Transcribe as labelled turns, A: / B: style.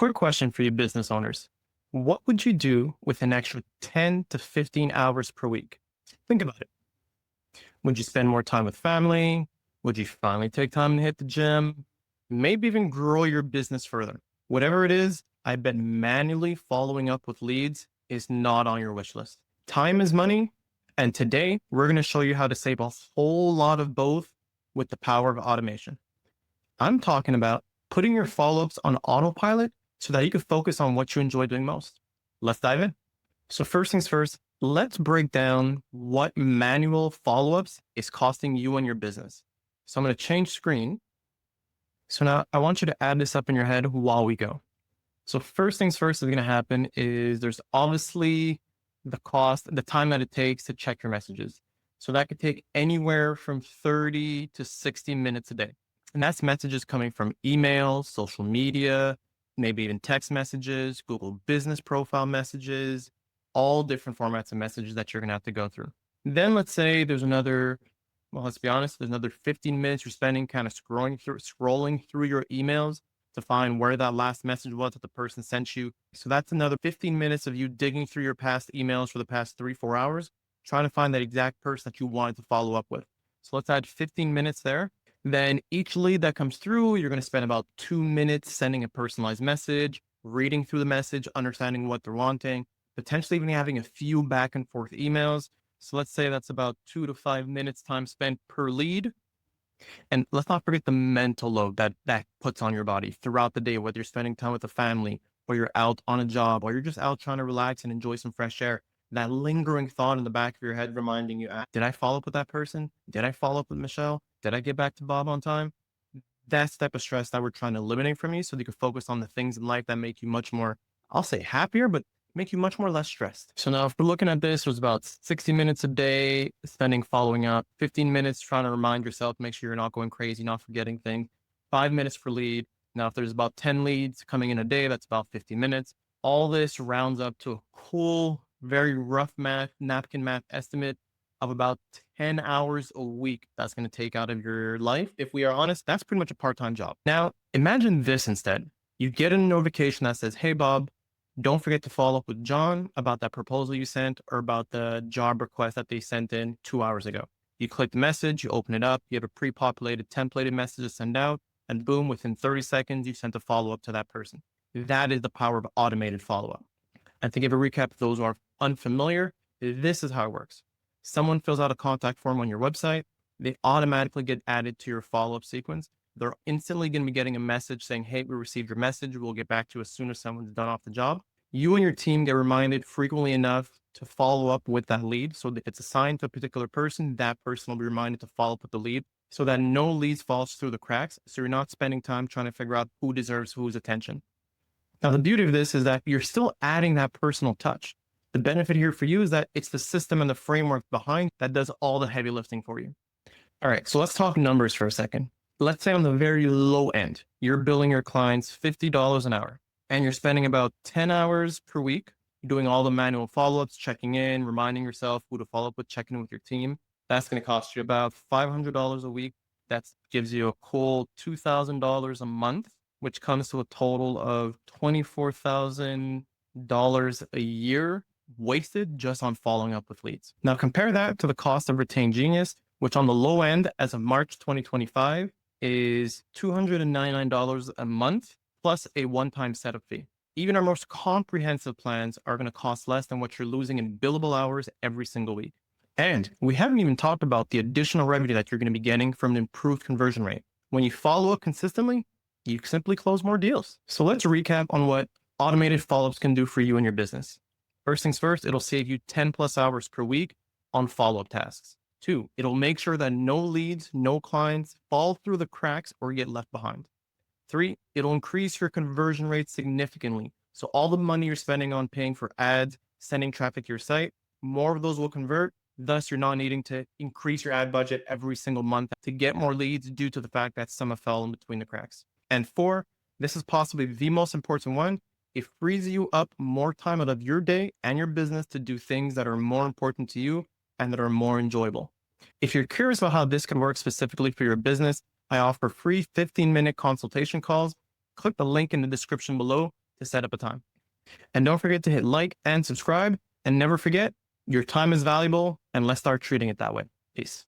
A: quick question for you business owners. What would you do with an extra 10 to 15 hours per week? Think about it. Would you spend more time with family? Would you finally take time to hit the gym? Maybe even grow your business further. Whatever it is, I bet manually following up with leads is not on your wish list. Time is money. And today we're going to show you how to save a whole lot of both with the power of automation. I'm talking about putting your follow-ups on autopilot so that you can focus on what you enjoy doing most. Let's dive in. So first things first, let's break down what manual follow-ups is costing you and your business. So I'm going to change screen. So now I want you to add this up in your head while we go. So first things first is going to happen is there's obviously the cost, the time that it takes to check your messages. So that could take anywhere from 30 to 60 minutes a day. And that's messages coming from email, social media, maybe even text messages, Google business profile messages, all different formats of messages that you're going to have to go through. Then let's say there's another, well, let's be honest, there's another 15 minutes you're spending kind of scrolling through your emails to find where that last message was that the person sent you. So that's another 15 minutes of you digging through your past emails for the past 3-4 hours, trying to find that exact person that you wanted to follow up with. So let's add 15 minutes there. Then each lead that comes through, you're going to spend about 2 minutes sending a personalized message, reading through the message, understanding what they're wanting, potentially even having a few back and forth emails. So let's say that's about 2 to 5 minutes time spent per lead. And let's not forget the mental load that puts on your body throughout the day, whether you're spending time with the family or you're out on a job or you're just out trying to relax and enjoy some fresh air. That lingering thought in the back of your head reminding you, did I follow up with that person? Did I follow up with Michelle? Did I get back to Bob on time? That's the type of stress that we're trying to eliminate from you so that you can focus on the things in life that make you much more, I'll say happier, but make you much more less stressed. So now if we're looking at this, it was about 60 minutes a day, spending following up, 15 minutes trying to remind yourself, make sure you're not going crazy, not forgetting things, 5 minutes per lead. Now, if there's about 10 leads coming in a day, that's about 50 minutes. All this rounds up to a cool, very rough napkin math estimate of about 10 hours a week that's going to take out of your life. If we are honest, that's pretty much a part-time job. Now, imagine this instead. You get a notification that says, hey, Bob, don't forget to follow up with John about that proposal you sent or about the job request that they sent in 2 hours ago. You click the message, you open it up, you have a pre-populated templated message to send out, and boom, within 30 seconds, you sent a follow-up to that person. That is the power of automated follow-up. And to give a recap, if those who are unfamiliar, this is how it works. Someone fills out a contact form on your website. They automatically get added to your follow-up sequence. They're instantly going to be getting a message saying, hey, we received your message. We'll get back to you as soon as someone's done off the job. You and your team get reminded frequently enough to follow up with that lead. So if it's assigned to a particular person, that person will be reminded to follow up with the lead so that no leads falls through the cracks. So you're not spending time trying to figure out who deserves whose attention. Now, the beauty of this is that you're still adding that personal touch. The benefit here for you is that it's the system and the framework behind that does all the heavy lifting for you. All right, so let's talk numbers for a second. Let's say on the very low end, you're billing your clients $50 an hour and you're spending about 10 hours per week doing all the manual follow-ups, checking in, reminding yourself who to follow up with, checking in with your team. That's going to cost you about $500 a week. That gives you a cool $2,000 a month, which comes to a total of $24,000 a year wasted just on following up with leads. Now compare that to the cost of Retained Genius, which on the low end as of March 2025 is $299 a month plus a one-time setup fee. Even our most comprehensive plans are going to cost less than what you're losing in billable hours every single week. And we haven't even talked about the additional revenue that you're going to be getting from an improved conversion rate. When you follow up consistently, you simply close more deals. So let's recap on what automated follow-ups can do for you and your business. First things first, it'll save you 10 plus hours per week on follow-up tasks. 2, it'll make sure that no leads, no clients fall through the cracks or get left behind. 3, it'll increase your conversion rate significantly. So all the money you're spending on paying for ads, sending traffic to your site, more of those will convert. Thus, you're not needing to increase your ad budget every single month to get more leads due to the fact that some have fallen between the cracks. And 4, this is possibly the most important one. It frees you up more time out of your day and your business to do things that are more important to you and that are more enjoyable. If you're curious about how this can work specifically for your business, I offer free 15-minute consultation calls. Click the link in the description below to set up a time. And don't forget to hit like and subscribe. And never forget, your time is valuable, and let's start treating it that way. Peace.